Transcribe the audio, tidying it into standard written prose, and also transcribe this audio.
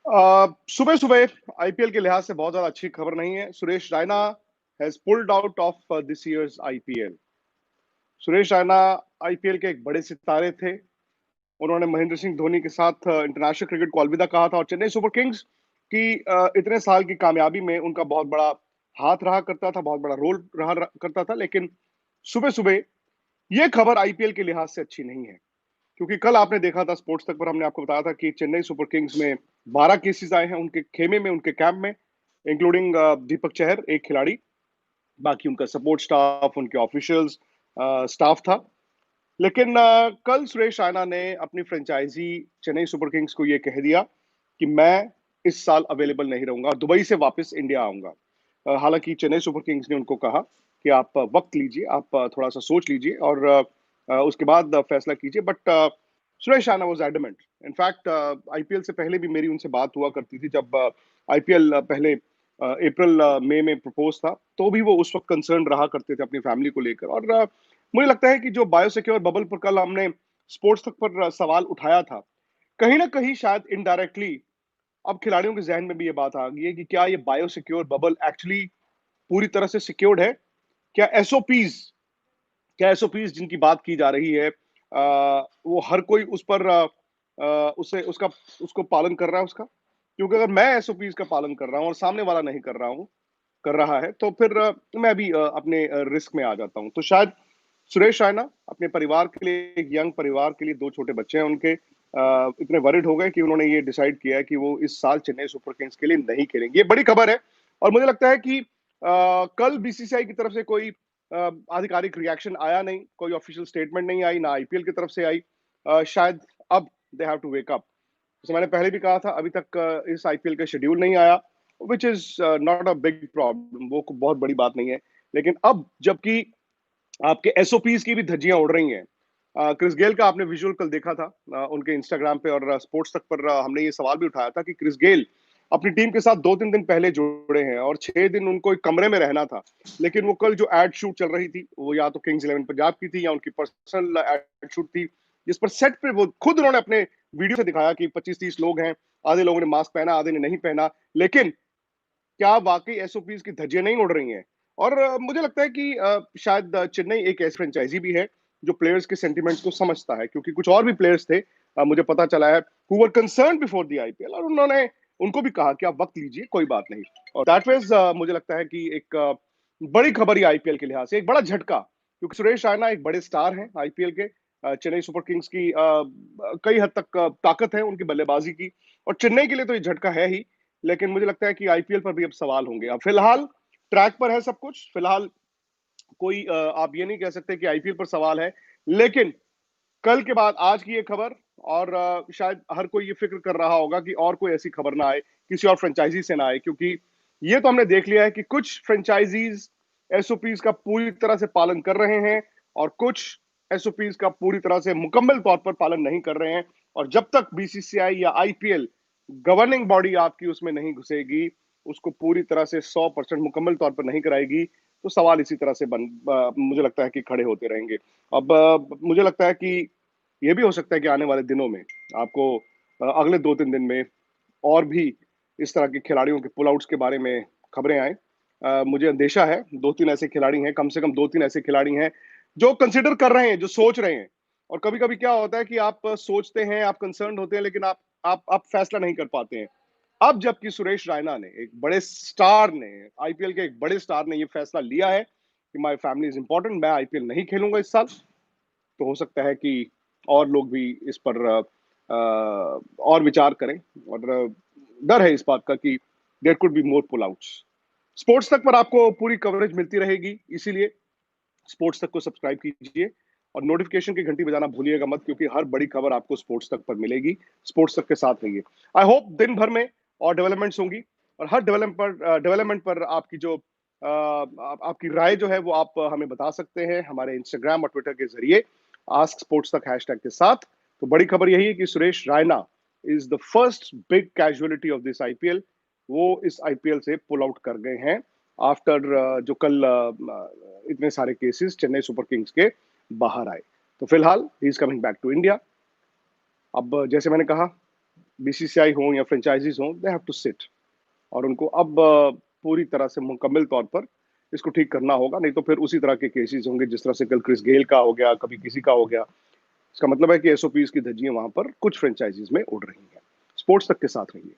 सुबह सुबह आईपीएल के लिहाज से बहुत ज्यादा अच्छी खबर नहीं है। Suresh Raina has pulled out of this years IPL. Suresh Raina IPL के एक बड़े सितारे थे। उन्होंने महेंद्र सिंह धोनी के साथ इंटरनेशनल क्रिकेट को अलविदा कहा था और चेन्नई सुपर किंग्स की इतने साल की कामयाबी में उनका बहुत बड़ा हाथ रहा करता था, बहुत बड़ा रोल करता था। लेकिन सुबह सुबह ये खबर आईपीएल के लिहाज से अच्छी नहीं है, क्योंकि कल आपने देखा था स्पोर्ट्स तक पर हमने आपको बताया था कि चेन्नई सुपर किंग्स में 12 केसेस आए हैं उनके खेमे में, उनके कैंप में, इंक्लूडिंग दीपक चहर एक खिलाड़ी। बाकी उनका सपोर्ट स्टाफ, उनके ऑफिशियल्स, स्टाफ था। लेकिन कल सुरेश रैना ने अपनी फ्रेंचाइजी चेन्नई सुपर किंग्स को यह कह दिया कि मैं इस साल अवेलेबल नहीं रहूंगा, दुबई से वापस इंडिया आऊंगा। हालांकि चेन्नई सुपर किंग्स ने उनको कहा कि आप वक्त लीजिए, आप थोड़ा सा सोच लीजिए और उसके बाद फैसला कीजिए। But Suresh Raina was adamant. In fact IPL से पहले भी मेरी उनसे बात हुआ करती थी, जब आईपीएल पहले अप्रैल मई में प्रपोज था, तो भी वो उस वक्त कंसर्न रहा करते थे अपनी फैमिली को लेकर। और मुझे लगता है कि जो बायोसिक्योर बबल पर कल हमने स्पोर्ट्स तक पर सवाल उठाया था, कहीं ना कहीं शायद इनडायरेक्टली अब खिलाड़ियों के जहन में भी ये बात आ गई है कि क्या ये बायोसिक्योर बबल एक्चुअली पूरी तरह से सिक्योर्ड है। क्या एसओपीज क्या एसओपीज जिनकी बात की जा रही है, वो हर कोई उस पर उसे उसका उसको पालन कर रहा है उसका। क्योंकि अगर मैं एसओपीज का पालन कर रहा हूं और सामने वाला नहीं कर रहा है, तो फिर मैं भी अपने रिस्क में आ जाता हूं। तो शायद सुरेश रैना अपने परिवार के लिए, एक यंग परिवार के लिए, दो छोटे बच्चे हैं उनके, इतने वरिड हो गए कि उन्होंने ये डिसाइड किया है कि वो इस साल चेन्नई सुपर किंग्स के लिए नहीं खेलेंगे। ये बड़ी खबर है। और मुझे लगता है कि कल बीसीसीआई की तरफ से कोई आधिकारिक रिएक्शन आया नहीं, कोई ऑफिशियल स्टेटमेंट नहीं आई, ना आईपीएल की तरफ से आई। शायद अब they have to wake up. जैसे मैंने पहले भी कहा था, अभी तक इस आईपीएल का शेड्यूल नहीं आया, which is not a big problem, वो बहुत बड़ी बात नहीं है। लेकिन अब जबकि आपके एसओपीज की भी धज्जियां उड़ रही हैं। क्रिस गेल का आपने विजुअल कल देखा था उनके इंस्टाग्राम पे, और स्पोर्ट्स तक पर हमने ये सवाल भी उठाया था कि क्रिस गेल अपनी टीम के साथ 2-3 दिन पहले जुड़े हैं और 6 दिन उनको एक कमरे में रहना था। लेकिन वो कल जो एड शूट चल रही थी, वो या तो किंग्स इलेवन पंजाब की थी या उनकी पर्सनल एड शूट थी, जिस पर सेट पे वो खुद उन्होंने अपने वीडियो से दिखाया कि 25-30 लोग हैं, आधे लोगों ने मास्क पहना, आधे ने नहीं पहना। लेकिन क्या वाकई एसओपीज की धज्जियां नहीं उड़ रही हैं? और मुझे लगता है कि शायद चेन्नई एक ऐसी फ्रेंचाइजी भी है जो प्लेयर्स के सेंटिमेंट्स को समझता है, क्योंकि कुछ और भी प्लेयर्स थे, मुझे पता चला है, who were concern before the IPL, और उन्होंने उनको भी कहा कि आप वक्त लीजिए, कोई बात नहीं। और दैट वाज मुझे लगता है कि एक बड़ी खबर ही आईपीएल के लिहाज से एक बड़ा झटका, क्योंकि सुरेश रैना एक बड़े स्टार हैं आईपीएल के। चेन्नई सुपर किंग्स की कई हद तक ताकत है उनकी बल्लेबाजी की, और चेन्नई के लिए तो ये झटका है ही। लेकिन मुझे लगता है कि आईपीएल पर भी अब सवाल होंगे। अब फिलहाल ट्रैक पर है सब कुछ। फिलहाल कोई आप ये नहीं कह सकते कि आईपीएल पर सवाल है। लेकिन कल के बाद आज की ये खबर, और शायद हर कोई ये फिक्र कर रहा होगा कि और कोई ऐसी खबर ना आए, किसी और फ्रेंचाइजी से ना आए, क्योंकि ये तो हमने देख लिया है कि कुछ फ्रेंचाइजीज एसओपीज का पूरी तरह से पालन कर रहे हैं और कुछ एसओपीज का पूरी तरह से मुकम्मल तौर पर पालन नहीं कर रहे हैं। और जब तक बीसीसीआई या आईपीएल गवर्निंग बॉडी आपकी उसमें नहीं घुसेगी, उसको पूरी तरह से 100% मुकम्मल तौर पर नहीं कराएगी, तो सवाल इसी तरह से मुझे लगता है कि खड़े होते रहेंगे। अब मुझे लगता है कि ये भी हो सकता है कि आने वाले दिनों में आपको अगले 2-3 दिन में और भी इस तरह के खिलाड़ियों के पुल आउट्स के बारे में खबरें आए। मुझे अंदेशा है 2-3 ऐसे खिलाड़ी हैं, कम से कम 2-3 ऐसे खिलाड़ी हैं जो कंसिडर कर रहे हैं, जो सोच रहे हैं। और कभी कभी क्या होता है कि आप सोचते हैं, आप कंसर्न होते हैं, लेकिन आप फैसला नहीं कर पाते हैं। अब जबकि सुरेश रैना ने, एक बड़े स्टार ने, आईपीएल के एक बड़े स्टार ने, ये फैसला लिया है कि माय फैमिली इज इंपॉर्टेंट, मैं आईपीएल नहीं खेलूंगा इस साल, तो हो सकता है कि और लोग भी इस पर और विचार करें। और डर है इस बात का कि there could be more pull outs. Sports तक पर आपको पूरी कवरेज मिलती रहेगी, इसीलिए स्पोर्ट्स तक को सब्सक्राइब कीजिए और नोटिफिकेशन की घंटी बजाना भूलिएगा मत, क्योंकि हर बड़ी खबर आपको स्पोर्ट्स तक पर मिलेगी। स्पोर्ट्स तक के साथ रहिए। आई होप दिन भर में और डेवलपमेंट्स होंगी, और हर डेवलपमेंट पर आपकी जो आपकी राय जो है वो आप हमें बता सकते हैं हमारे इंस्टाग्राम और ट्विटर के जरिए, आस्क स्पोर्ट्स तक हैशटैग के साथ। तो बड़ी खबर यही है कि Suresh Raina is the first big casualty of this IPL. वो इस आईपीएल से पुल आउट कर गए हैं आफ्टर जो कल इतने सारे केसेस चेन्नई सुपर किंग्स के बाहर आए। तो फिलहाल he is coming back to India. अब जैसे मैंने कहा, बीसीसीआई हो या फ्रेंचाइजीज हो, दे हैव टू सिट, और उनको अब पूरी तरह से मुकम्मल तौर पर इसको ठीक करना होगा, नहीं तो फिर उसी तरह के केसेस होंगे जिस तरह से कल क्रिस गेल का हो गया, कभी किसी का हो गया। इसका मतलब है कि एसओपीज की धज्जियां वहां पर कुछ फ्रेंचाइजीज में उड़ रही हैं। स्पोर्ट्स तक के साथ रहिए।